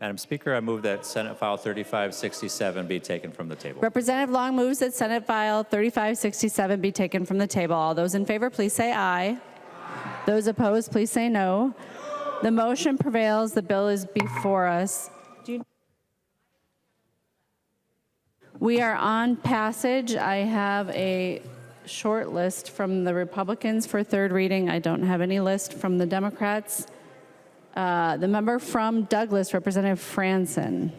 Madam Speaker, I move that Senate File 3567 be taken from the table. Representative Long moves that Senate File 3567 be taken from the table. All those in favor, please say aye. Those opposed, please say no. The motion prevails. The bill is before us. We are on passage. I have a short list from the Republicans for third reading. I don't have any list from the Democrats. The member from Douglas, Representative Franson,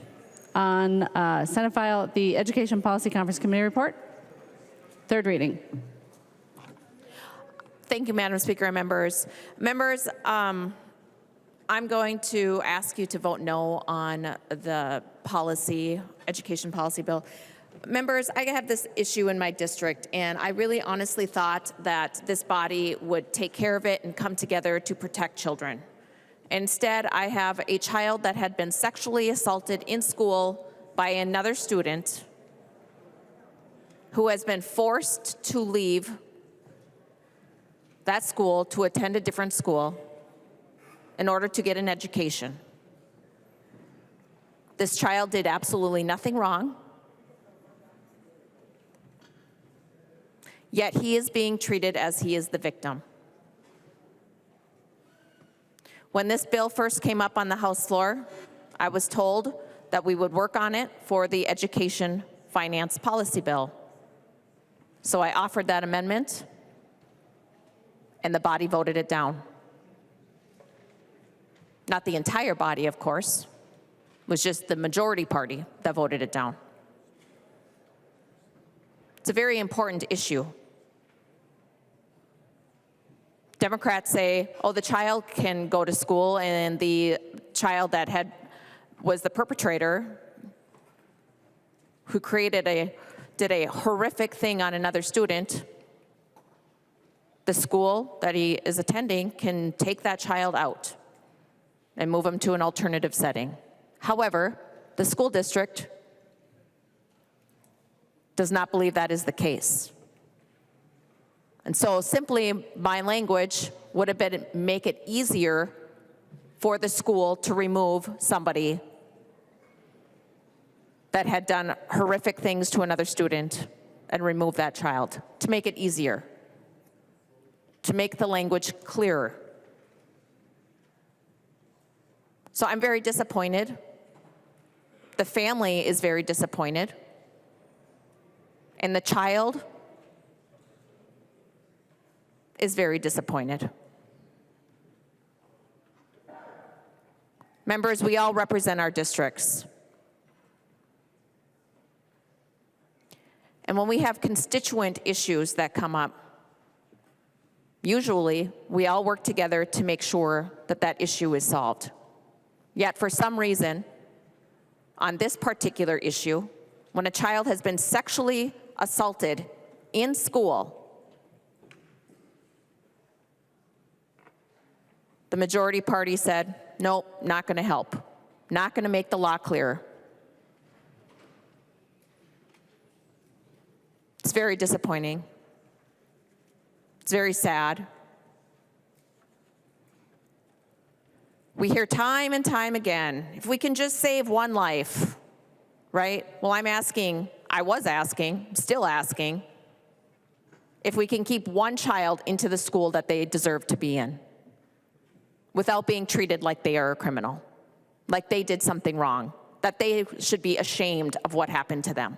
on Senate File, the Education Policy Conference Committee report. Third reading. Thank you, Madam Speaker and members. Members, I'm going to ask you to vote no on the education policy bill. Members, I have this issue in my district, and I really honestly thought that this body would take care of it and come together to protect children. Instead, I have a child that had been sexually assaulted in school by another student who has been forced to leave that school to attend a different school in order to get an education. This child did absolutely nothing wrong, yet he is being treated as he is the victim. When this bill first came up on the House floor, I was told that we would work on it for the education finance policy bill. So I offered that amendment, and the body voted it down. Not the entire body, of course. It was just the majority party that voted it down. It's a very important issue. Democrats say, oh, the child can go to school, and the child that was the perpetrator who did a horrific thing on another student, the school that he is attending can take that child out and move him to an alternative setting. However, the school district does not believe that is the case. And so simply my language would have been make it easier for the school to remove somebody that had done horrific things to another student and remove that child, to make it easier, to make the language clearer. So I'm very disappointed. The family is very disappointed. And the child is very disappointed. Members, we all represent our districts. And when we have constituent issues that come up, usually we all work together to make sure that that issue is solved. Yet for some reason, on this particular issue, when a child has been sexually assaulted in school, the majority party said, nope, not going to help, not going to make the law clearer. It's very disappointing. It's very sad. We hear time and time again, if we can just save one life, right? Well, I was asking, still asking, if we can keep one child into the school that they deserve to be in without being treated like they are a criminal, like they did something wrong, that they should be ashamed of what happened to them.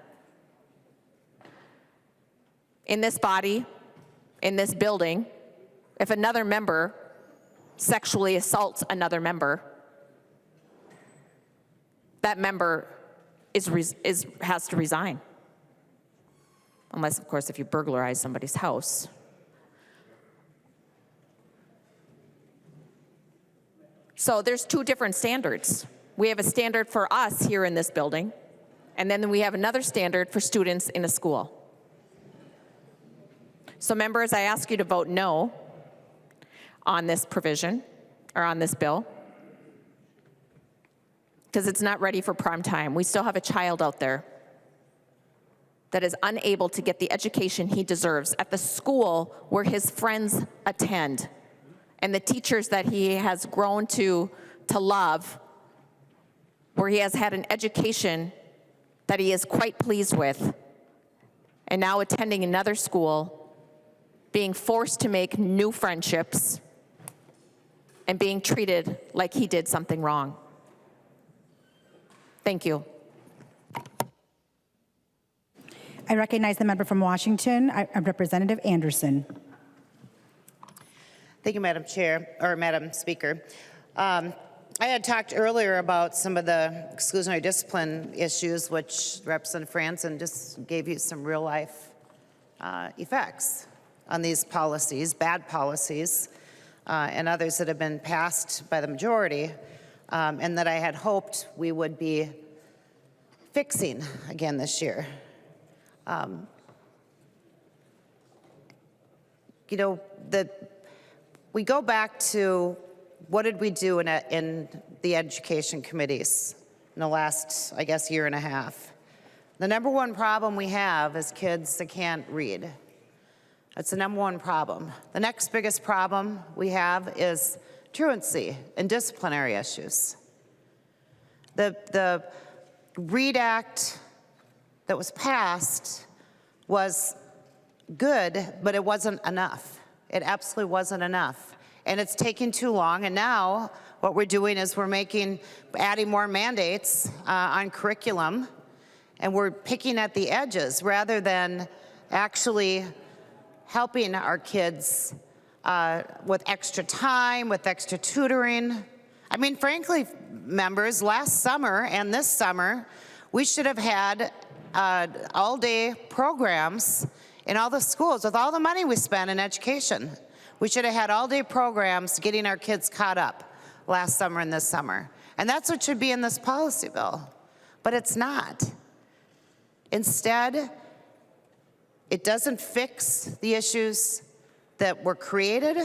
In this body, in this building, if another member sexually assaults another member, that member has to resign. Unless, of course, if you burglarize somebody's house. So there's two different standards. We have a standard for us here in this building, and then we have another standard for students in a school. So members, I ask you to vote no on this provision, or on this bill, because it's not ready for prime time. We still have a child out there that is unable to get the education he deserves at the school where his friends attend, and the teachers that he has grown to love, where where he has had an education that he is quite pleased with, and now attending another school, being forced to make new friendships, and being treated like he did something wrong. Thank you. I recognize the member from Washington, Representative Anderson. Thank you, Madam Chair, or Madam Speaker. I had talked earlier about some of the exclusionary discipline issues, which Representative Franson just gave you some real-life effects on these policies, bad policies, and others that have been passed by the majority, and that I had hoped we would be fixing again this year. You know, we go back to what did we do in the education committees in the last, I guess, year and a half. The number one problem we have is kids that can't read. That's the number one problem. The next biggest problem we have is truancy and disciplinary issues. The READ Act that was passed was good, but it wasn't enough. It absolutely wasn't enough. And it's taking too long, and now what we're doing is we're adding more mandates on curriculum, and we're picking at the edges rather than actually helping our kids with extra time, with extra tutoring. I mean, frankly, members, last summer and this summer, we should have had all-day programs in all the schools. With all the money we spend in education, we should have had all-day programs getting our kids caught up last summer and this summer. And that's what should be in this policy bill. But it's not. Instead, it doesn't fix the issues that were created.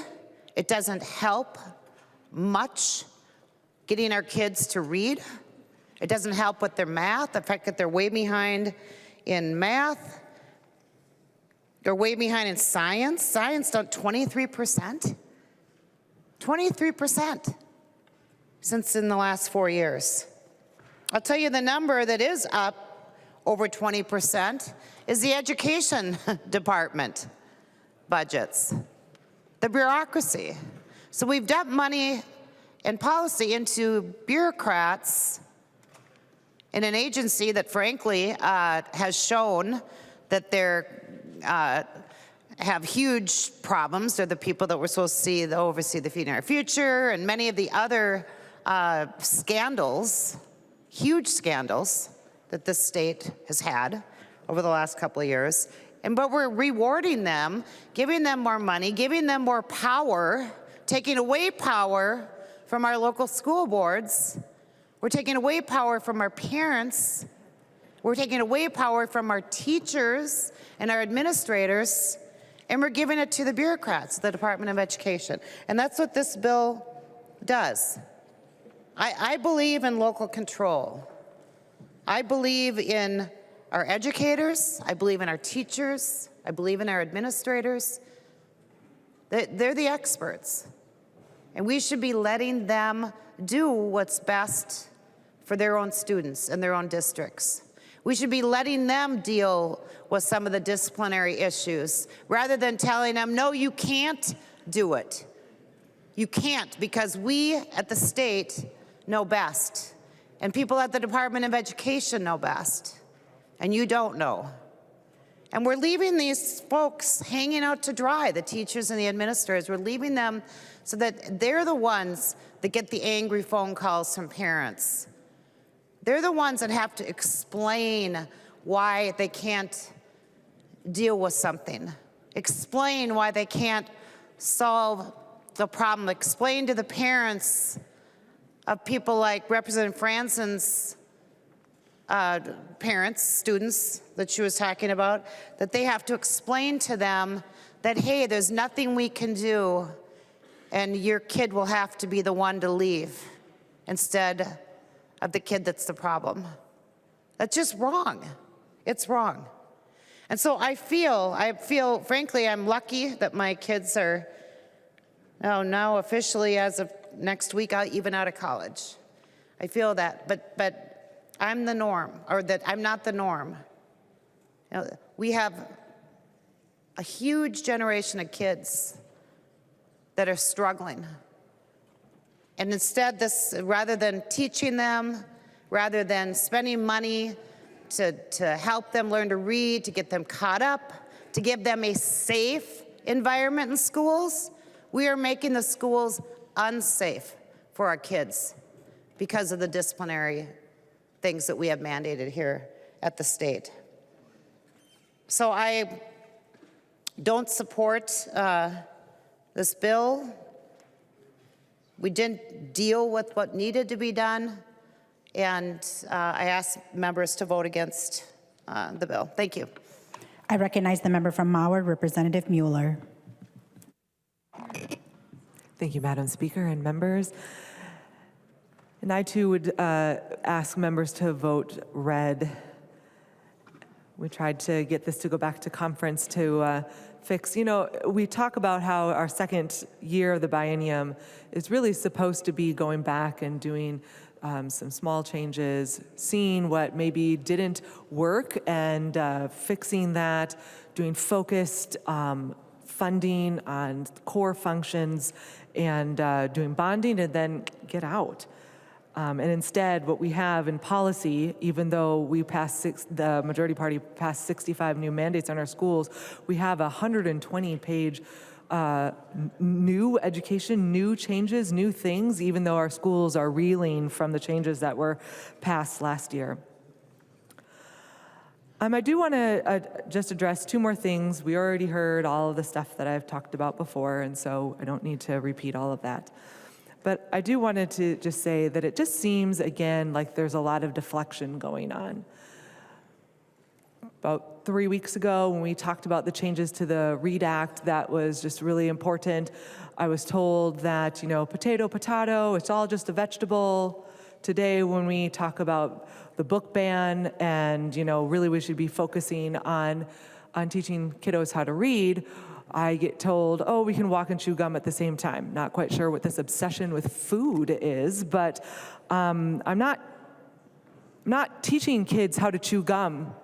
It doesn't help much getting our kids to read. It doesn't help with their math, the fact that they're way behind in math. They're way behind in science. Science down 23%. 23% since in the last 4 years. I'll tell you the number that is up over 20% is the education department budgets, the bureaucracy. So we've dumped money and policy into bureaucrats in an agency that frankly has shown that they're have huge problems. They're the people that we're supposed to oversee the Feeding Our Future and many of the other scandals, huge scandals that this state has had over the last couple of years. But we're rewarding them, giving them more money, giving them more power, taking away power from our local school boards. We're taking away power from our parents. We're taking away power from our teachers and our administrators, and we're giving it to the bureaucrats, the Department of Education. And that's what this bill does. I believe in local control. I believe in our educators. I believe in our teachers. I believe in our administrators. They're the experts. And we should be letting them do what's best for their own students and their own districts. We should be letting them deal with some of the disciplinary issues rather than telling them, no, you can't do it. You can't, because we at the state know best, and people at the Department of Education know best, and you don't know. And we're leaving these folks hanging out to dry, the teachers and the administrators. We're leaving them so that they're the ones that get the angry phone calls from parents. They're the ones that have to explain why they can't deal with something, explain why they can't solve the problem, explain to the parents of people like Representative Franson's parents, students that she was talking about, that they have to explain to them that, hey, there's nothing we can do and your kid will have to be the one to leave instead of the kid that's the problem. That's just wrong. It's wrong. And so I feel, frankly, I'm lucky that my kids are now officially, as of next week, even out of college. I feel that, but I'm the norm, or that I'm not the norm. You know, we have a huge generation of kids that are struggling. And instead, rather than teaching them, rather than spending money to help them learn to read, to get them caught up, to give them a safe environment in schools, we are making the schools unsafe for our kids because of the disciplinary things that we have mandated here at the state. So I don't support this bill. We didn't deal with what needed to be done, and I ask members to vote against the bill. Thank you. I recognize the member from Mauer, Representative Mueller. Thank you, Madam Speaker and members. And I too would ask members to vote red. We tried to get this to go back to conference to fix. You know, we talk about how our second year of the biennium is really supposed to be going back and doing some small changes, seeing what maybe didn't work and fixing that, doing focused funding on core functions and doing bonding, and then get out. And instead, what we have in policy, even though we passed the majority party passed 65 new mandates on our schools, we have a 120-page new education, new changes, new things, even though our schools are reeling from the changes that were passed last year. I do want to just address two more things. We already heard all of the stuff that I've talked about before, and so I don't need to repeat all of that. But I do wanted to just say that it just seems, again, like there's a lot of deflection going on. About 3 weeks ago, when we talked about the changes to the READ Act, that was just really important. I was told that, you know, potato, potato, it's all just a vegetable. Today, when we talk about the book ban and, you know, really we should be focusing on teaching kiddos how to read, I get told, oh, we can walk and chew gum at the same time. Not quite sure what this obsession with food is, but I'm not teaching kids how to chew gum.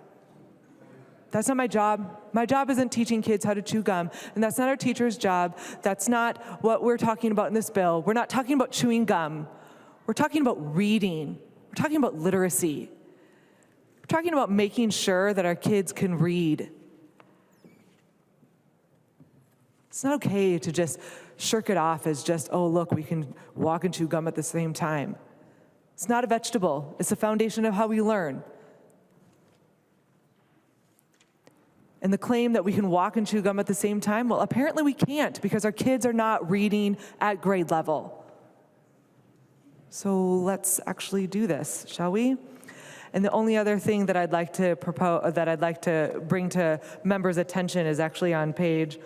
That's not my job. My job isn't teaching kids how to chew gum, and that's not our teacher's job. That's not what we're talking about in this bill. We're not talking about chewing gum. We're talking about reading. We're talking about literacy. We're talking about making sure that our kids can read. It's not okay to just shirk it off as just, oh, look, we can walk and chew gum at the same time. It's not a vegetable. It's the foundation of how we learn. And the claim that we can walk and chew gum at the same time, well, apparently we can't because our kids are not reading at grade level. So let's actually do this, shall we? And the only other thing that I'd like to propose, that I'd like to bring to members' attention is actually on page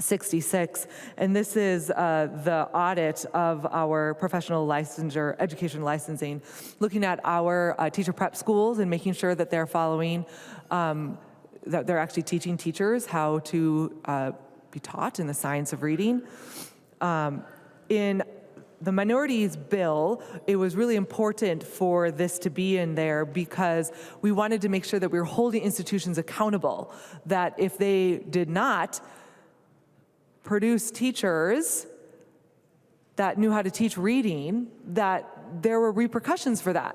66, and this is the audit of our professional licensure, education licensing, looking at our teacher prep schools and making sure that they're following, that they're actually teaching teachers how to be taught in the science of reading. In the minorities bill, it was really important for this to be in there because we wanted to make sure that we were holding institutions accountable, that if they did not produce teachers that knew how to teach reading, that there were repercussions for that.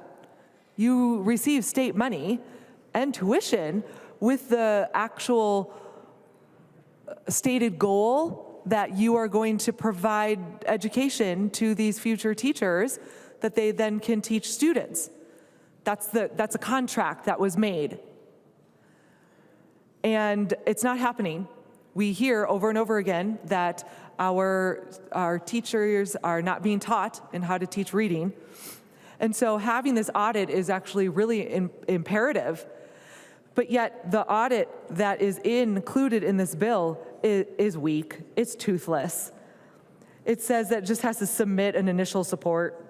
You receive state money and tuition with the actual stated goal that you are going to provide education to these future teachers that they then can teach students. That's a contract that was made. And it's not happening. We hear over and over again that our teachers are not being taught in how to teach reading. And so having this audit is actually really imperative. But yet the audit that is included in this bill is weak. It's toothless. It says that it just has to submit an initial support.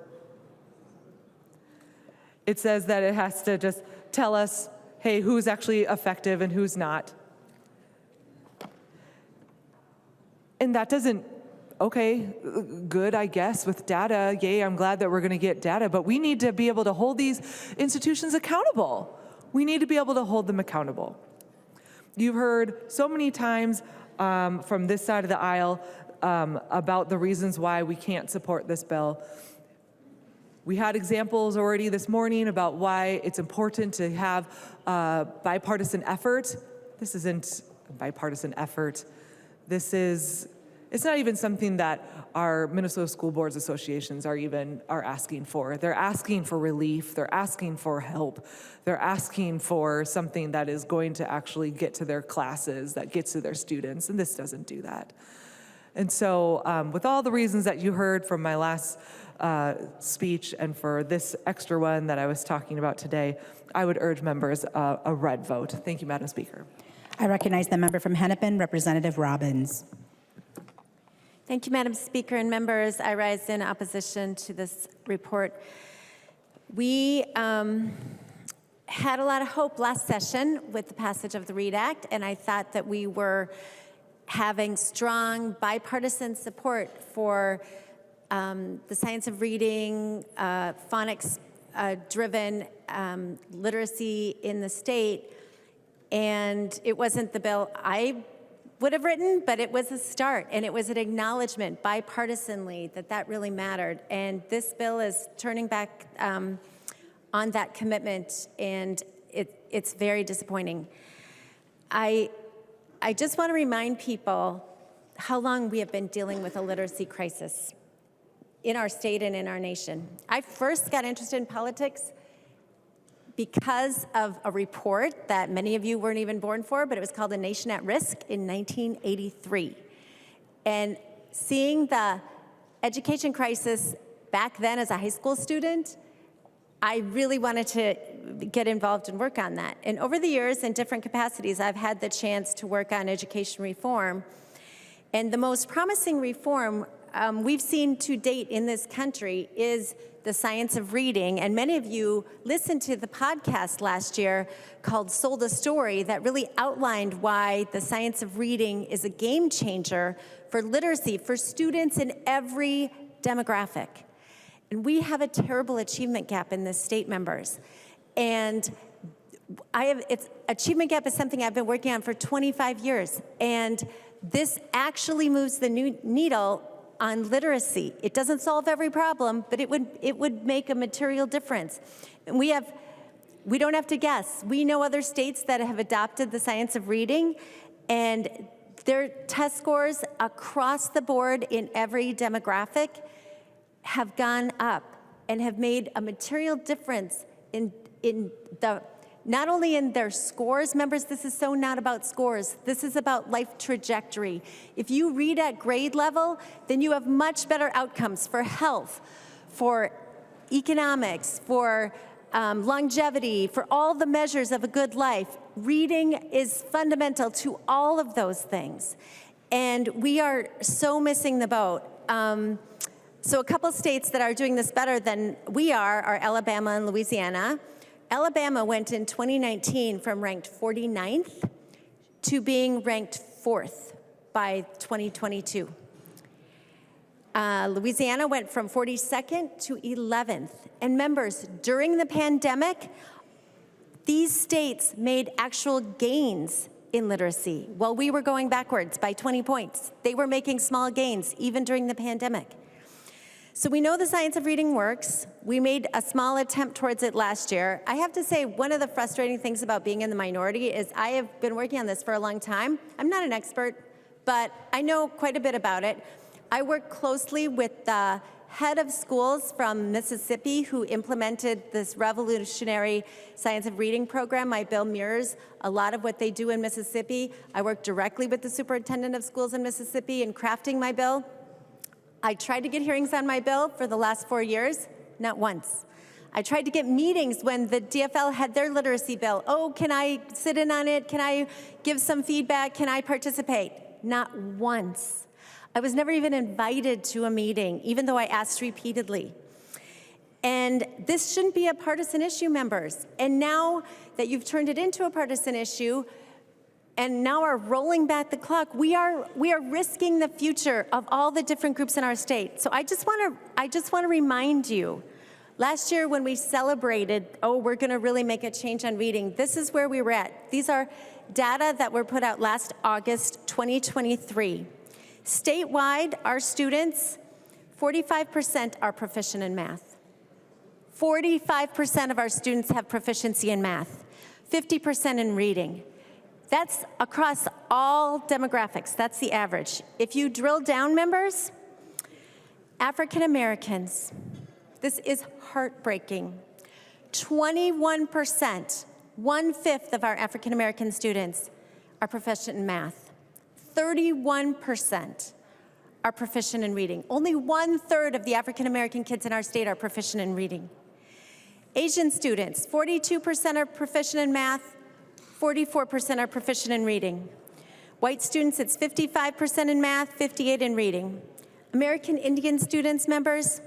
It says that it has to just tell us, hey, who's actually effective and who's not. And that doesn't okay, good, I guess, with data. Yay, I'm glad that we're going to get data, but we need to be able to hold these institutions accountable. We need to be able to hold them accountable. You've heard so many times from this side of the aisle about the reasons why we can't support this bill. We had examples already this morning about why it's important to have bipartisan effort. This isn't a bipartisan effort. It's not even something that our Minnesota School Boards Associations are asking for. They're asking for relief. They're asking for help. They're asking for something that is going to actually get to their classes, that gets to their students, and this doesn't do that. And so with all the reasons that you heard from my last speech and for this extra one that I was talking about today, I would urge members a red vote. Thank you, Madam Speaker. I recognize the member from Hennepin, Representative Robbins. Thank you, Madam Speaker and members. I rise in opposition to this report. We had a lot of hope last session with the passage of the READ Act, and I thought that we were having strong bipartisan support for the science of reading, phonics-driven literacy in the state. And it wasn't the bill I would have written, but it was a start, and it was an acknowledgement bipartisanly that really mattered. And this bill is turning back on that commitment, and it's very disappointing. I just want to remind people how long we have been dealing with a literacy crisis in our state and in our nation. I first got interested in politics because of a report that many of you weren't even born for, but it was called A Nation at Risk in 1983. And seeing the education crisis back then as a high school student, I really wanted to get involved and work on that. And over the years, in different capacities, I've had the chance to work on education reform. And the most promising reform we've seen to date in this country is the science of reading. And many of you listened to the podcast last year called Sold a Story that really outlined why the science of reading is a game changer for literacy, for students in every demographic. And we have a terrible achievement gap in this state, members. And achievement gap is something I've been working on for 25 years. And this actually moves the needle on literacy. It doesn't solve every problem, but it would make a material difference. And we don't have to guess. We know other states that have adopted the science of reading, and their test scores across the board in every demographic have gone up and have made a material difference not only in their scores. Members, this is so not about scores. This is about life trajectory. If you read at grade level, then you have much better outcomes for health, for economics, for longevity, for all the measures of a good life. Reading is fundamental to all of those things. And we are so missing the boat. So a couple states that are doing this better than we are Alabama and Louisiana. Alabama went in 2019 from ranked 49th to being ranked 4th by 2022. Louisiana went from 42nd to 11th. And members, during the pandemic, these states made actual gains in literacy. While we were going backwards by 20 points, they were making small gains even during the pandemic. So we know the science of reading works. We made a small attempt towards it last year. I have to say, one of the frustrating things about being in the minority is I have been working on this for a long time. I'm not an expert, but I know quite a bit about it. I work closely with the head of schools from Mississippi who implemented this revolutionary science of reading program. My bill mirrors a lot of what they do in Mississippi. I work directly with the superintendent of schools in Mississippi in crafting my bill. I tried to get hearings on my bill for the last 4 years, not once. I tried to get meetings when the DFL had their literacy bill. Oh, can I sit in on it? Can I give some feedback? Can I participate? Not once. I was never even invited to a meeting, even though I asked repeatedly. And this shouldn't be a partisan issue, members. And now that you've turned it into a partisan issue, and now are rolling back the clock, we are risking the future of all the different groups in our state. So I just want to remind you, last year when we celebrated, oh, we're going to really make a change on reading, this is where we were at. These are data that were put out last August 2023. Statewide, our students, 45% are proficient in math. 45% of our students have proficiency in math, 50% in reading. That's across all demographics. That's the average. If you drill down, members, African Americans, this is heartbreaking. 21%, 1/5 of our African American students are proficient in math. 31% are proficient in reading. Only 1/3 of the African American kids in our state are proficient in reading. Asian students, 42% are proficient in math, 44% are proficient in reading. White students, it's 55% in math, 58% in reading. American Indian students, members,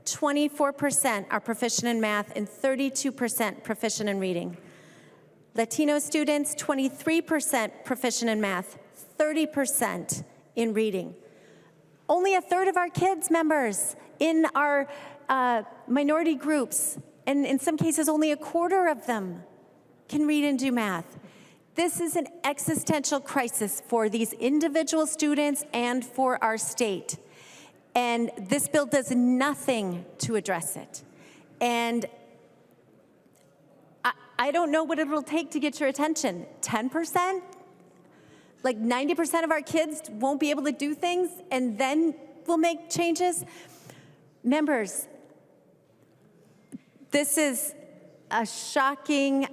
24% are proficient in math and 32% proficient in reading. Latino students, 23% proficient in math, 30% in reading. Only 1/3 of our kids, members, in our minority groups, and in some cases only 1/4 of them, can read and do math. This is an existential crisis for these individual students and for our state. And this bill does nothing to address it. And I don't know what it'll take to get your attention. 10%? Like 90% of our kids won't be able to do things and then we'll make changes? Members, this is a shocking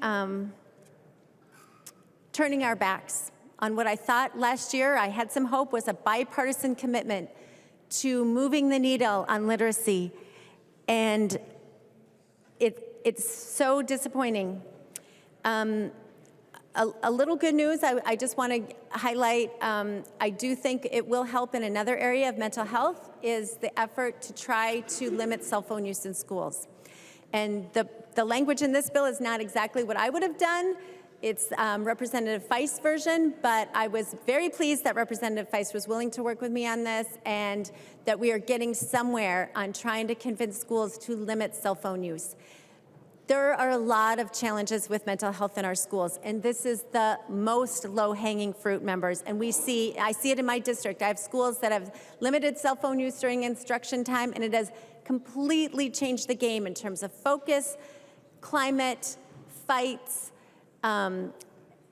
turning our backs on what I thought last year I had some hope was a bipartisan commitment to moving the needle on literacy. And it's so disappointing. A little good news I just want to highlight, I do think it will help in another area of mental health, is the effort to try to limit cell phone use in schools. And the language in this bill is not exactly what I would have done. It's Representative Feist's version, but I was very pleased that Representative Feist was willing to work with me on this and that we are getting somewhere on trying to convince schools to limit cell phone use. There are a lot of challenges with mental health in our schools, and this is the most low-hanging fruit, members. And I see it in my district. I have schools that have limited cell phone use during instruction time, and it has completely changed the game in terms of focus, climate, fights,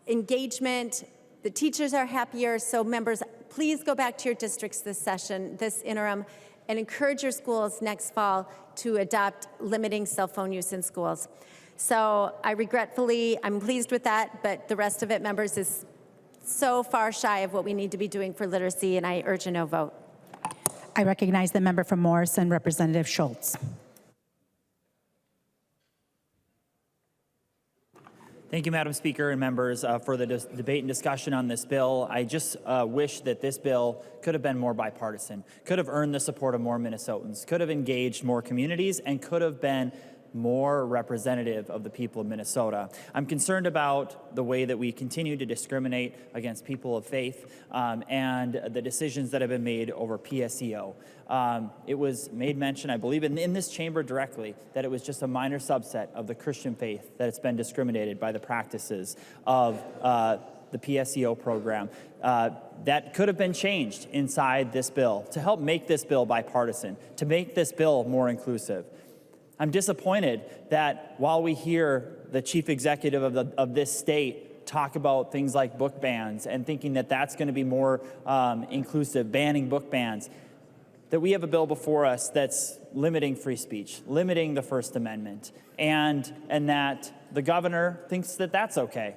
engagement. The teachers are happier. So members, please go back to your districts this session, this interim, and encourage your schools next fall to adopt limiting cell phone use in schools. So I'm pleased with that, but the rest of it, members, is so far shy of what we need to be doing for literacy, and I urge a no vote. I recognize the member from Morrison, Representative Schultz. Thank you, Madam Speaker and members, for the debate and discussion on this bill. I just wish that this bill could have been more bipartisan, could have earned the support of more Minnesotans, could have engaged more communities, and could have been more representative of the people of Minnesota. I'm concerned about the way that we continue to discriminate against people of faith and the decisions that have been made over PSEO. It was made mention, I believe, in this chamber directly, that it was just a minor subset of the Christian faith that it's been discriminated by the practices of the PSEO program. That could have been changed inside this bill to help make this bill bipartisan, to make this bill more inclusive. I'm disappointed that while we hear the chief executive of this state talk about things like book bans and thinking that that's going to be more inclusive, banning book bans, that we have a bill before us that's limiting free speech, limiting the First Amendment, and that the governor thinks that that's okay.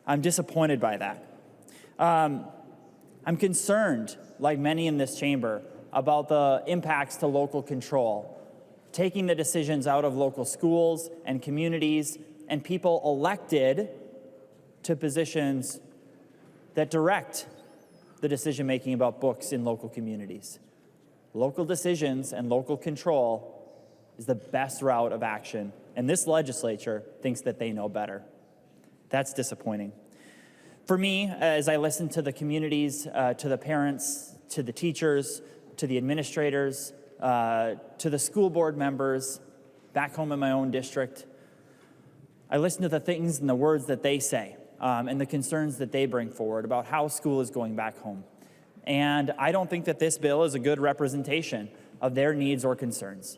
I'm disappointed by that. I'm concerned, like many in this chamber, about the impacts to local control, taking the decisions out of local schools and communities and people elected to positions that direct the decision-making about books in local communities. Local decisions and local control is the best route of action, and this legislature thinks that they know better. That's disappointing. For me, as I listen to the communities, to the parents, to the teachers, to the administrators, to the school board members back home in my own district, I listen to the things and the words that they say and the concerns that they bring forward about how school is going back home. And I don't think that this bill is a good representation of their needs or concerns.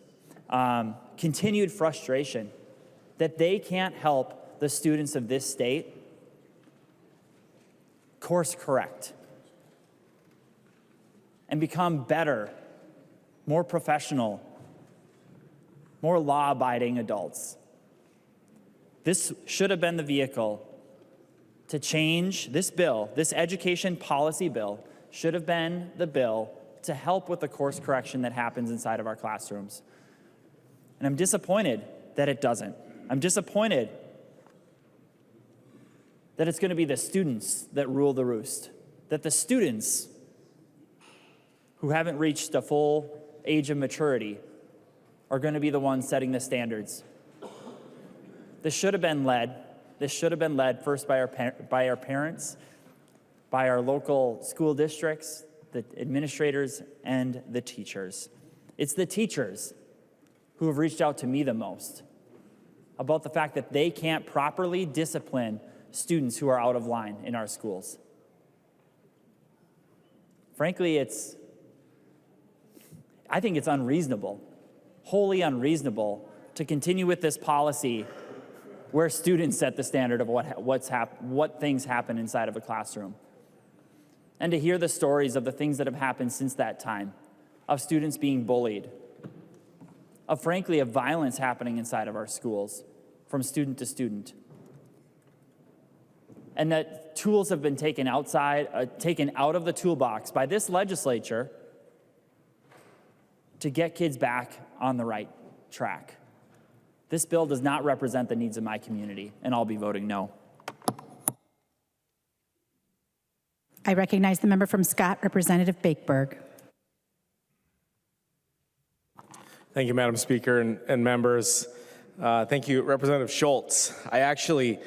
Continued frustration that they can't help the students of this state course correct and become better, more professional, more law-abiding adults. This should have been the vehicle to change this bill. This education policy bill should have been the bill to help with the course correction that happens inside of our classrooms. And I'm disappointed that it doesn't. I'm disappointed that it's going to be the students that rule the roost, that the students who haven't reached a full age of maturity are going to be the ones setting the standards. This should have been led first by our parents, by our local school districts, the administrators, and the teachers. It's the teachers who have reached out to me the most about the fact that they can't properly discipline students who are out of line in our schools. Frankly, I think it's unreasonable, wholly unreasonable, to continue with this policy where students set the standard of what things happen inside of a classroom. And to hear the stories of the things that have happened since that time, of students being bullied, of violence happening inside of our schools from student to student. And that tools have been taken out of the toolbox by this legislature to get kids back on the right track. This bill does not represent the needs of my community, and I'll be voting no. I recognize the member from Scott, Representative Bakeberg. Thank you, Madam Speaker and members. Thank you, Representative Schultz. I actually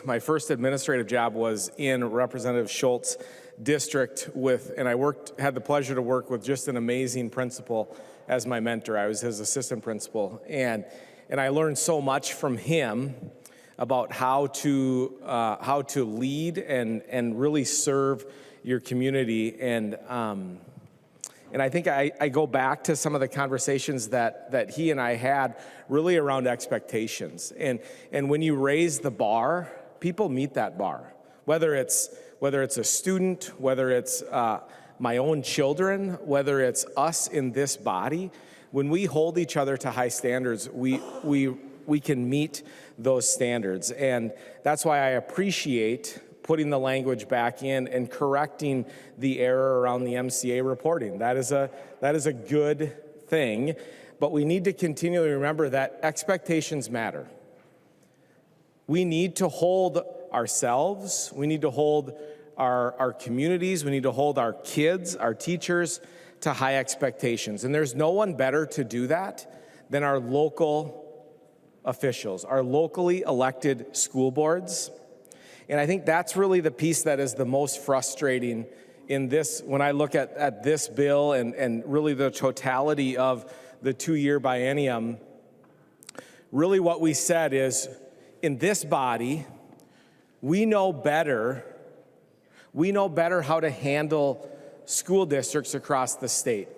my first administrative job was in Representative Schultz's district and I had the pleasure to work with just an amazing principal as my mentor. I was his assistant principal, and I learned so much from him about how to lead and really serve your community. And I think I go back to some of the conversations that he and I had really around expectations. And when you raise the bar, people meet that bar. Whether it's a student, whether it's my own children, whether it's us in this body, when we hold each other to high standards, we can meet those standards. And that's why I appreciate putting the language back in and correcting the error around the MCA reporting. That is a good thing, but we need to continually remember that expectations matter. We need to hold ourselves, we need to hold our communities, we need to hold our kids, our teachers to high expectations. And there's no one better to do that than our local officials, our locally elected school boards. And I think that's really the piece that is the most frustrating in this, when I look at this bill and really the totality of the 2-year biennium. Really what we said is, in this body, we know better how to handle school districts across the state.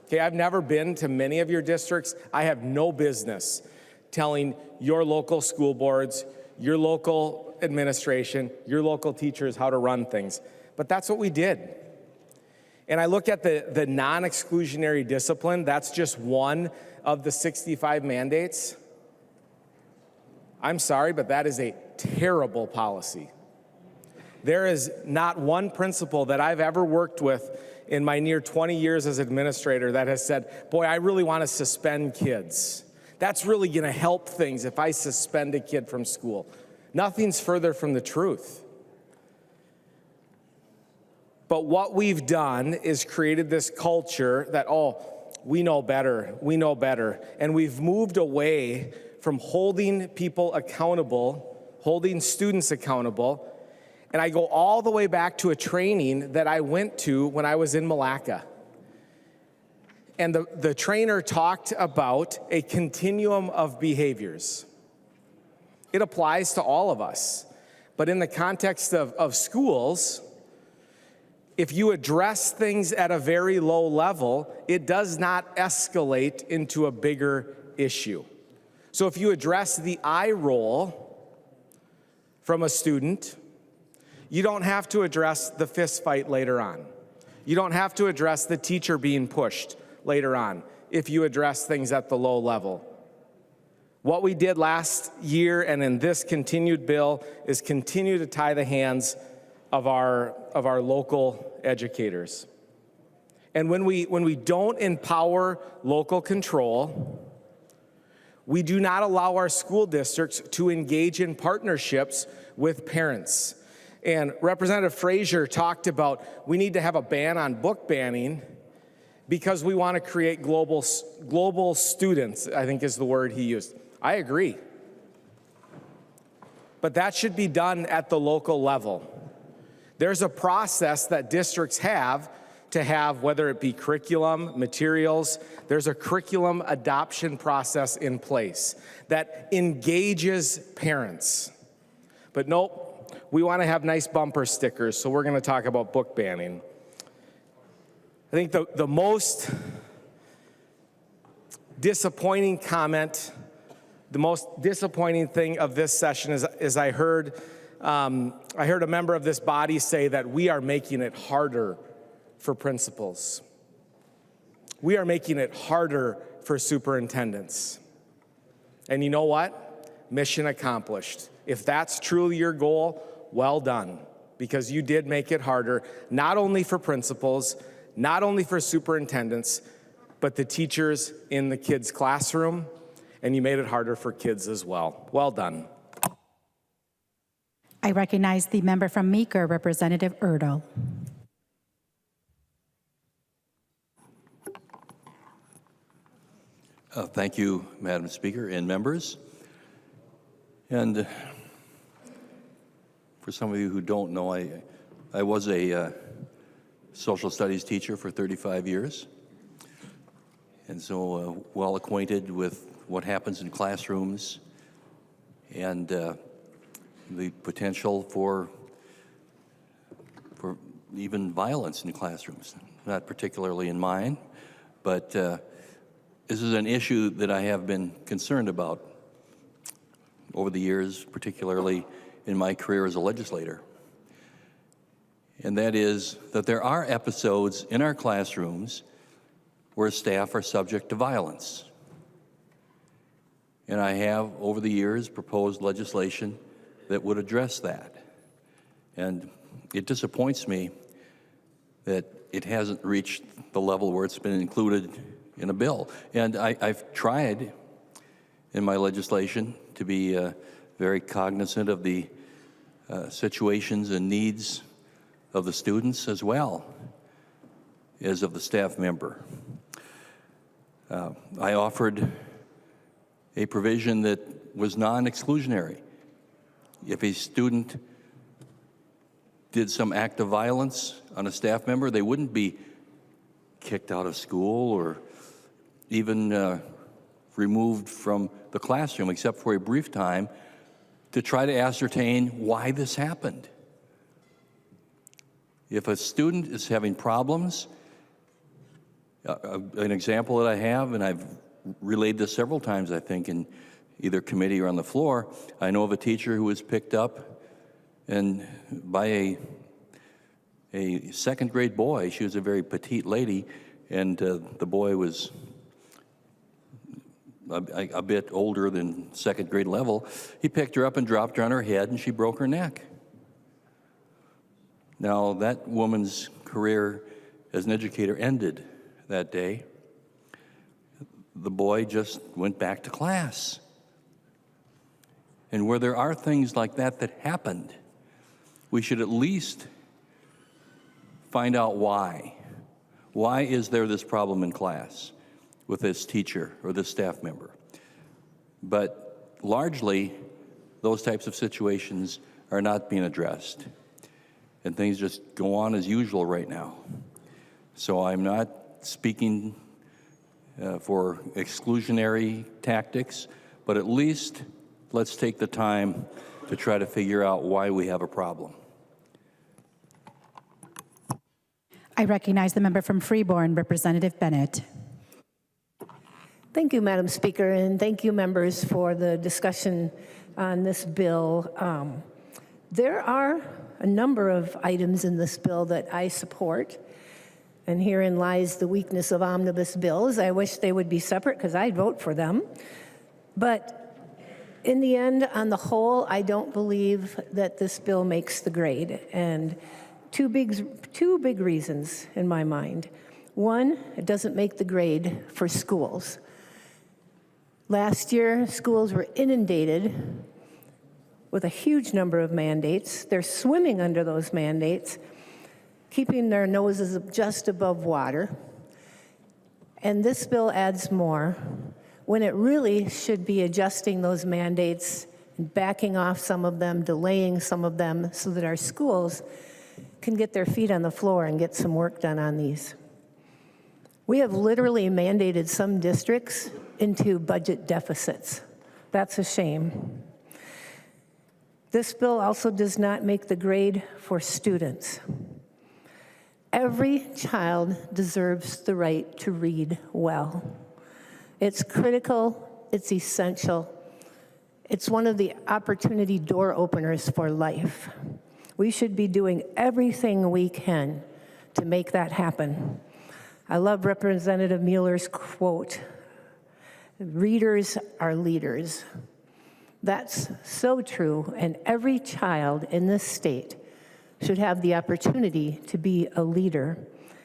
Okay, I've never been to many of your districts. I have no business telling your local school boards, your local administration, your local teachers how to run things. But that's what we did. And I look at the non-exclusionary discipline, that's just one of the 65 mandates. I'm sorry, but that is a terrible policy. There is not one principal that I've ever worked with in my near 20 years as administrator that has said, boy, I really want to suspend kids. That's really going to help things if I suspend a kid from school. Nothing's further from the truth. But what we've done is created this culture that, we know better, and we've moved away from holding people accountable, holding students accountable, And I go all the way back to a training that I went to when I was in Malacca. And the trainer talked about a continuum of behaviors. It applies to all of us. But in the context of schools, if you address things at a very low level, it does not escalate into a bigger issue. So if you address the eye roll from a student, you don't have to address the fist fight later on. You don't have to address the teacher being pushed later on if you address things at the low level. What we did last year and in this continued bill is continue to tie the hands of our local educators. And when we don't empower local control, we do not allow our school districts to engage in partnerships with parents. And Representative Frazier talked about we need to have a ban on book banning because we want to create global students, I think is the word he used. I agree. But that should be done at the local level. There's a process that districts have to have, whether it be curriculum, materials, there's a curriculum adoption process in place that engages parents. But nope, we want to have nice bumper stickers, so we're going to talk about book banning. I think the most disappointing comment, the most disappointing thing of this session is I heard a member of this body say that we are making it harder for principals. We are making it harder for superintendents. And you know what? Mission accomplished. If that's truly your goal, well done, because you did make it harder, not only for principals, not only for superintendents, but the teachers in the kids' classroom, and you made it harder for kids as well. Well done. I recognize the member from Meeker, Representative Erdahl. Thank you, Madam Speaker and members. And for some of you who don't know, I was a social studies teacher for 35 years, and so well acquainted with what happens in classrooms and the potential for even violence in classrooms. Not particularly in mine, but this is an issue that I have been concerned about over the years, particularly in my career as a legislator. And that is that there are episodes in our classrooms where staff are subject to violence. And I have, over the years, proposed legislation that would address that. And it disappoints me that it hasn't reached the level where it's been included in a bill. And I've tried in my legislation to be very cognizant of the situations and needs of the students as well as of the staff member. I offered a provision that was non-exclusionary. If a student did some act of violence on a staff member, they wouldn't be kicked out of school or even removed from the classroom, except for a brief time, to try to ascertain why this happened. If a student is having problems, an example that I have, and I've relayed this several times, I think, in either committee or on the floor, I know of a teacher who was picked up and by a second grade boy. She was a very petite lady, and the boy was a bit older than second grade level. He picked her up and dropped her on her head, and she broke her neck. Now, that woman's career as an educator ended that day. The boy just went back to class. And where there are things like that that happened, we should at least find out why. Why is there this problem in class with this teacher or this staff member? But largely, those types of situations are not being addressed. and things just go on as usual right now. So I'm not speaking for exclusionary tactics, but at least let's take the time to try to figure out why we have a problem. I recognize the member from Freeborn, Representative Bennett. Thank you, Madam Speaker, and thank you, members, for the discussion on this bill. There are a number of items in this bill that I support, and herein lies the weakness of omnibus bills. I wish they would be separate because I'd vote for them. But in the end, on the whole, I don't believe that this bill makes the grade, and two big reasons in my mind. One, it doesn't make the grade for schools. Last year, schools were inundated with a huge number of mandates. They're swimming under those mandates, keeping their noses just above water. And this bill adds more, when it really should be adjusting those mandates and backing off some of them, delaying some of them, so that our schools can get their feet on the floor and get some work done on these. We have literally mandated some districts into budget deficits. That's a shame. This bill also does not make the grade for students. Every child deserves the right to read well. It's critical, it's essential. It's one of the opportunity door openers for life. We should be doing everything we can to make that happen. I love Representative Mueller's quote, "Readers are leaders." That's so true, and every child in this state should have the opportunity to be a leader,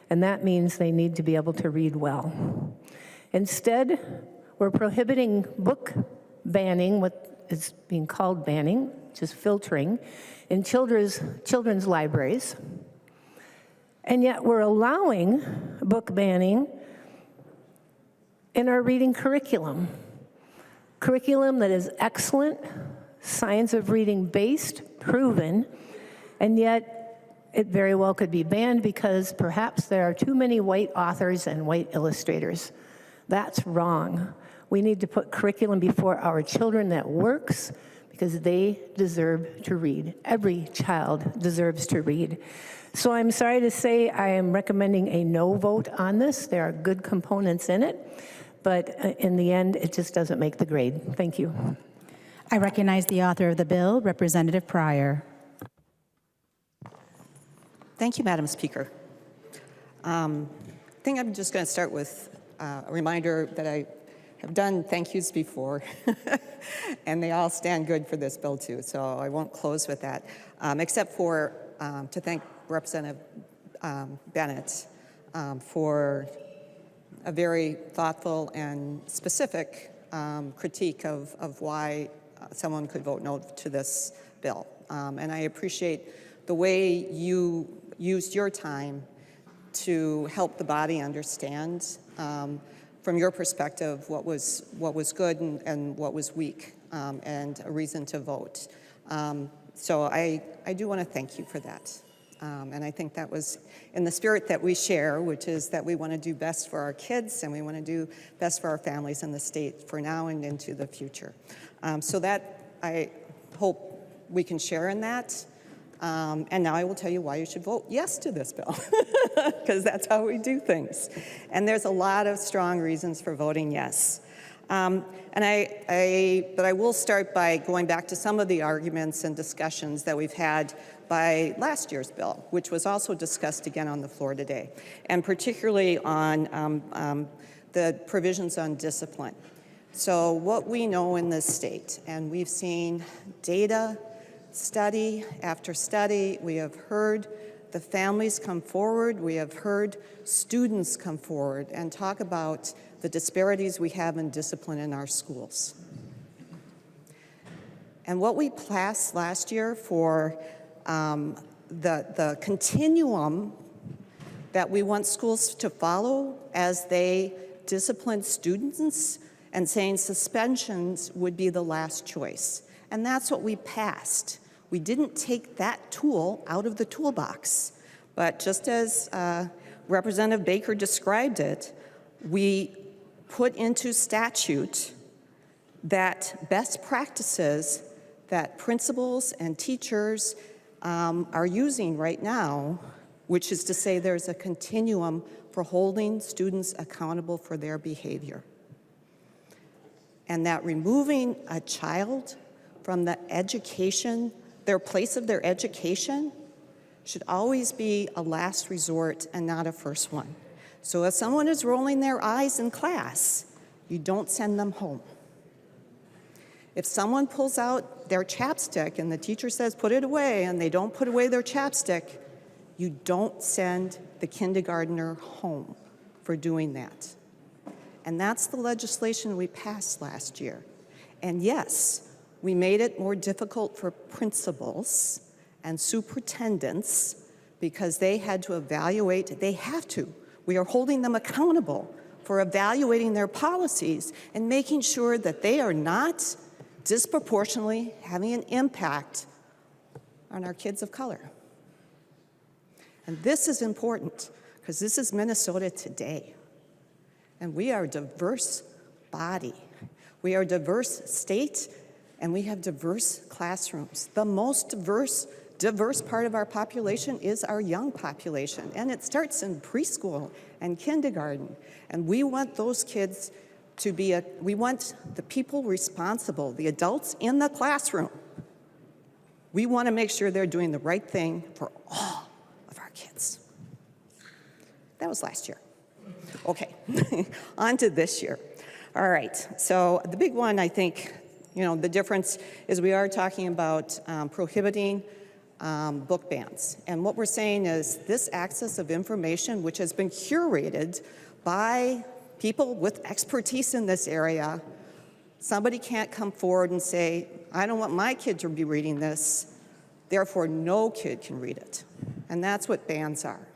and that means they need to be able to read well. Instead, we're prohibiting book banning, what is being called banning, just filtering, in children's libraries, and yet we're allowing book banning in our reading curriculum. Curriculum that is excellent, science of reading based, proven, and yet it very well could be banned because perhaps there are too many white authors and white illustrators. That's wrong. We need to put curriculum before our children that works, because they deserve to read. Every child deserves to read. So I'm sorry to say I am recommending a no vote on this. There are good components in it, but in the end, it just doesn't make the grade. Thank you. I recognize the author of the bill, Representative Pryor. Thank you, Madam Speaker. I think I'm just going to start with a reminder that I have done thank yous before, and they all stand good for this bill too, so I won't close with that, except for to thank Representative Bennett for a very thoughtful and specific critique of why someone could vote no to this bill. And I appreciate the way you used your time to help the body understand from your perspective what was good and what was weak, and a reason to vote. So I do want to thank you for that. And I think that was in the spirit that we share, which is that we want to do best for our kids and we want to do best for our families in the state for now and into the future. So that I hope we can share in that. And now I will tell you why you should vote yes to this bill, because that's how we do things. And there's a lot of strong reasons for voting yes. But I will start by going back to some of the arguments and discussions that we've had by last year's bill, which was also discussed again on the floor today, and particularly on the provisions on discipline. So what we know in this state, and we've seen data, study after study, we have heard the families come forward, we have heard students come forward and talk about the disparities we have in discipline in our schools. And what we passed last year for the continuum that we want schools to follow as they discipline students, and saying suspensions would be the last choice. And that's what we passed. We didn't take that tool out of the toolbox, but just as Representative Baker described it, we put into statute that best practices that principals and teachers are using right now, which is to say there's a continuum for holding students accountable for their behavior. And that removing a child from the education, their place of their education, should always be a last resort and not a first one. So if someone is rolling their eyes in class, you don't send them home. If someone pulls out their chapstick and the teacher says, put it away, and they don't put away their chapstick, you don't send the kindergartner home for doing that. And that's the legislation we passed last year. And yes, we made it more difficult for principals and superintendents because they had to evaluate, they have to. We are holding them accountable for evaluating their policies and making sure that they are not disproportionately having an impact on our kids of color. And this is important because this is Minnesota today. And we are a diverse body. We are a diverse state, and we have diverse classrooms. The most diverse part of our population is our young population, and it starts in preschool and kindergarten. And we want those kids to be we want the people responsible, the adults in the classroom. We want to make sure they're doing the right thing for all of our kids. That was last year. Okay, on to this year. All right, so the big one, I think, the difference is we are talking about prohibiting book bans. And what we're saying is this access of information, which has been curated by people with expertise in this area, somebody can't come forward and say, I don't want my kid to be reading this, therefore no kid can read it. And that's what bans are.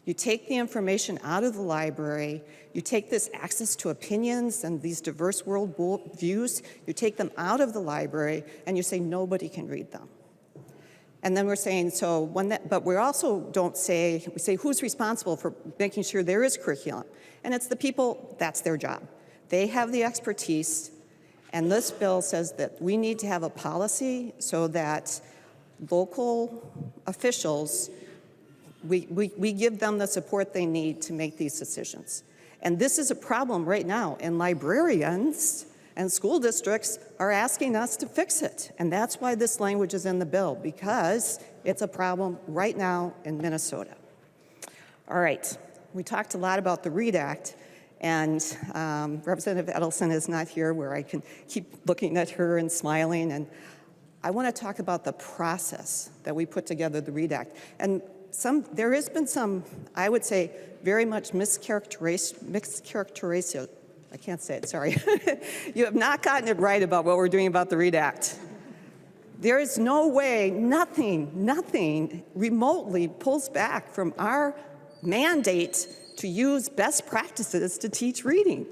You take the information out of the library, you take this access to opinions and these diverse world views, you take them out of the library and you say nobody can read them. And then we're saying, but we also don't say, we say who's responsible for making sure there is curriculum? And it's the people, that's their job. They have the expertise, and this bill says that we need to have a policy so that local officials, we give them the support they need to make these decisions. And this is a problem right now, and librarians and school districts are asking us to fix it. And that's why this language is in the bill, because it's a problem right now in Minnesota. All right, we talked a lot about the READ Act, and Representative Edelson is not here where I can keep looking at her and smiling. And I want to talk about the process that we put together the READ Act. And there has been some, I would say, very much mischaracterization. I can't say it, sorry. You have not gotten it right about what we're doing about the READ Act. There is no way, nothing remotely pulls back from our mandate to use best practices to teach reading.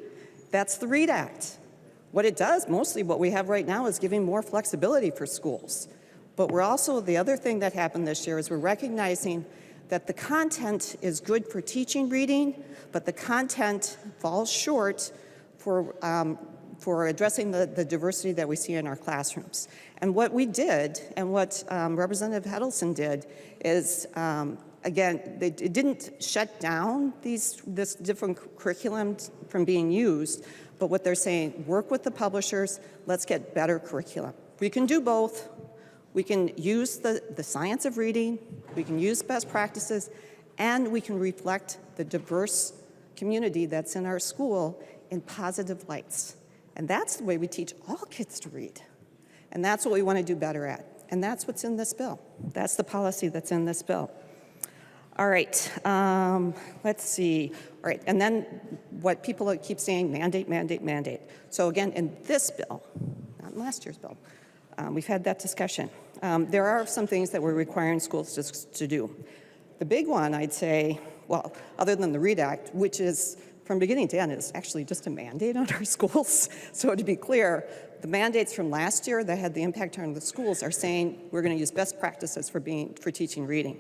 That's the READ Act. What it does, mostly what we have right now, is giving more flexibility for schools. But we're also, the other thing that happened this year is we're recognizing that the content is good for teaching reading, but the content falls short for addressing the diversity that we see in our classrooms. And what we did, and what Representative Edelson did, is, again, it didn't shut down this different curriculum from being used, but what they're saying, work with the publishers, let's get better curriculum. We can do both. We can use the science of reading, we can use best practices, and we can reflect the diverse community that's in our school in positive lights. And that's the way we teach all kids to read. And that's what we want to do better at. And that's what's in this bill. That's the policy that's in this bill. All right, let's see. All right, and then what people keep saying, mandate, mandate, mandate. So again, in this bill, not in last year's bill, we've had that discussion. There are some things that we're requiring schools to do. The big one, I'd say, well, other than the READ Act, which is from beginning to end is actually just a mandate on our schools. So to be clear, the mandates from last year that had the impact on the schools are saying we're going to use best practices for teaching reading.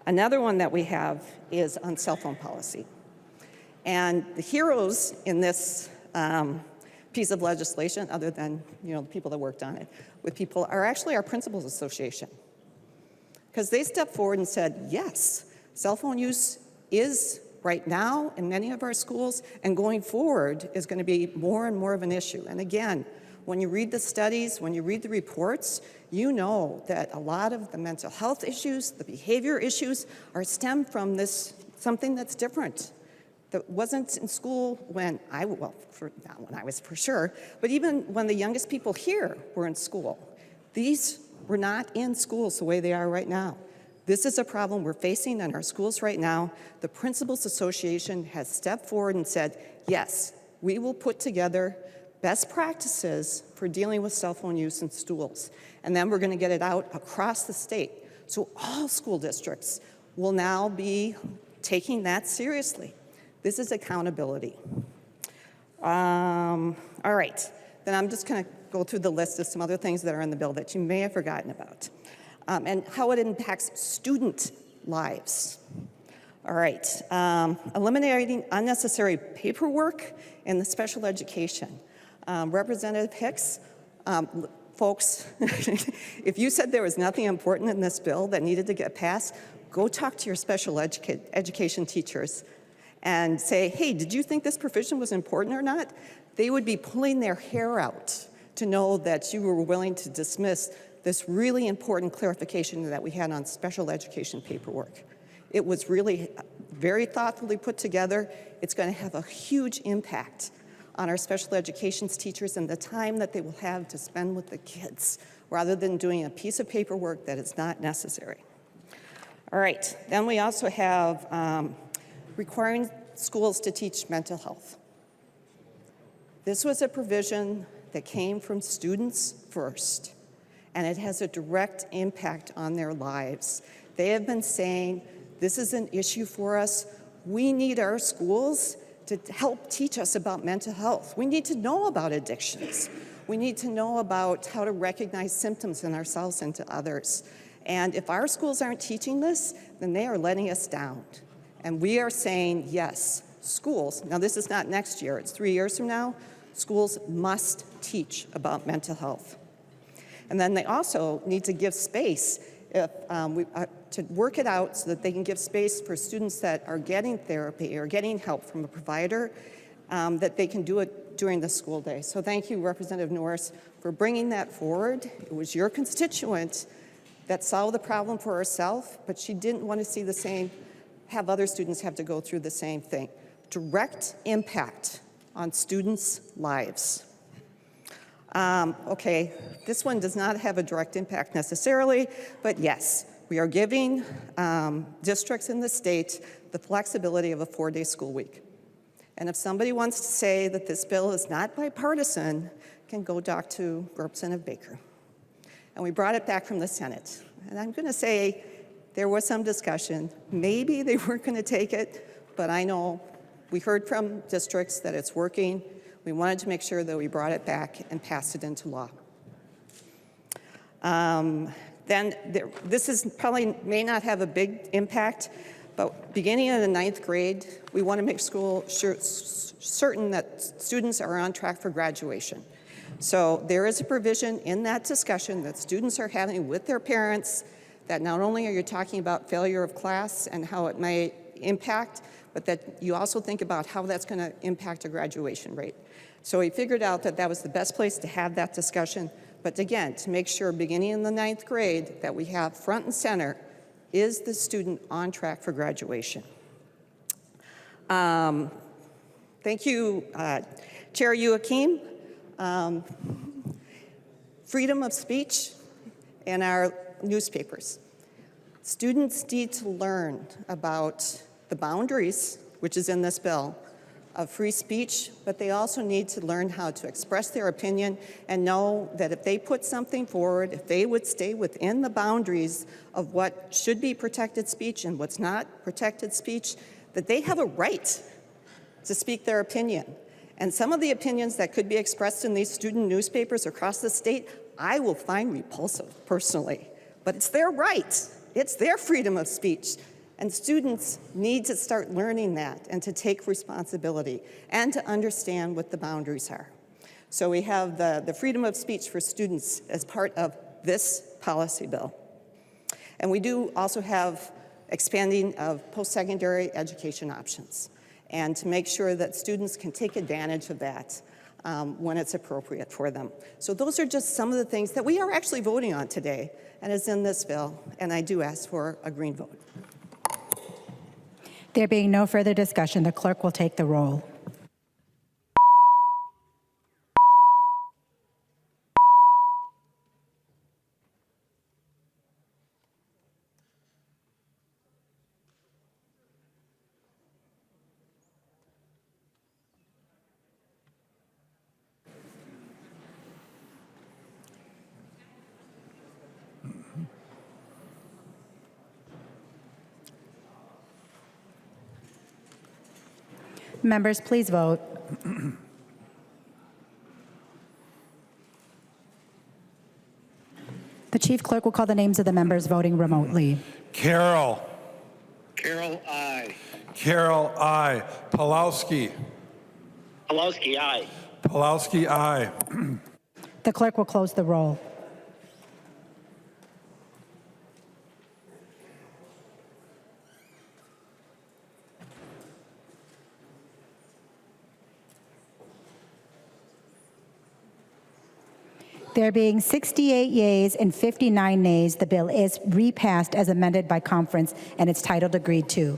Another one that we have is on cell phone policy. And the heroes in this piece of legislation, other than the people that worked on it, are actually our Principals Association. Because they stepped forward and said, yes, cell phone use is right now in many of our schools, and going forward is going to be more and more of an issue. And again, when you read the studies, when you read the reports, you know that a lot of the mental health issues, the behavior issues, are stemmed from something that's different, that wasn't in school when not when I was for sure, but even when the youngest people here were in school. These were not in schools the way they are right now. This is a problem we're facing in our schools right now. The Principals Association has stepped forward and said, yes, we will put together best practices for dealing with cell phone use in schools. And then we're going to get it out across the state. So all school districts will now be taking that seriously. This is accountability. All right, then I'm just going to go through the list of some other things that are in the bill that you may have forgotten about, and how it impacts student lives. All right, eliminating unnecessary paperwork in the special education. Representative Hicks, folks, if you said there was nothing important in this bill that needed to get passed, go talk to your special education teachers and say, hey, did you think this provision was important or not? They would be pulling their hair out to know that you were willing to dismiss this really important clarification that we had on special education paperwork. It was really very thoughtfully put together. It's going to have a huge impact on our special education teachers and the time that they will have to spend with the kids, rather than doing a piece of paperwork that is not necessary. All right, then we also have requiring schools to teach mental health. This was a provision that came from students first, and it has a direct impact on their lives. They have been saying, this is an issue for us. We need our schools to help teach us about mental health. We need to know about addictions. We need to know about how to recognize symptoms in ourselves and to others. And if our schools aren't teaching this, then they are letting us down. And we are saying, yes, schools, now this is not next year, it's 3 years from now, schools must teach about mental health. And then they also need to give space to work it out so that they can give space for students that are getting therapy or getting help from a provider, that they can do it during the school day. So thank you, Representative Norris, for bringing that forward. It was your constituent that solved the problem for herself, but she didn't want to see have other students have to go through the same thing. Direct impact on students' lives. Okay, this one does not have a direct impact necessarily, but yes, we are giving districts in the state the flexibility of a 4-day school week. And if somebody wants to say that this bill is not bipartisan, can go talk to Representative Baker. And we brought it back from the Senate. And I'm going to say there was some discussion. Maybe they weren't going to take it, but I know we heard from districts that it's working. We wanted to make sure that we brought it back and passed it into law. This probably may not have a big impact, but beginning in the 9th grade, we want to make certain that students are on track for graduation. So there is a provision in that discussion that students are having with their parents that not only are you talking about failure of class and how it may impact, but that you also think about how that's going to impact a graduation rate. So we figured out that that was the best place to have that discussion. But again, to make sure beginning in the 9th grade that we have front and center, is the student on track for graduation? Thank you, Chair Joachim. Freedom of speech in our newspapers. Students need to learn about the boundaries, which is in this bill, of free speech, but they also need to learn how to express their opinion and know that if they put something forward, if they would stay within the boundaries of what should be protected speech and what's not protected speech, that they have a right to speak their opinion. And some of the opinions that could be expressed in these student newspapers across the state, I will find repulsive personally. But it's their right. It's their freedom of speech. And students need to start learning that and to take responsibility and to understand what the boundaries are. So we have the freedom of speech for students as part of this policy bill. And we do also have expanding of post-secondary education options, and to make sure that students can take advantage of that when it's appropriate for them. So those are just some of the things that we are actually voting on today, and is in this bill, and I do ask for a green vote. There being no further discussion, the clerk will take the roll. Members, please vote. The chief clerk will call the names of the members voting remotely. Carroll. Carroll, aye. Carroll, aye. Pulowski. Pulowski, aye. Pulowski, aye. The clerk will close the roll. There being 68 yeas and 59 nays, the bill is repassed as amended by conference, and its titled agreed to.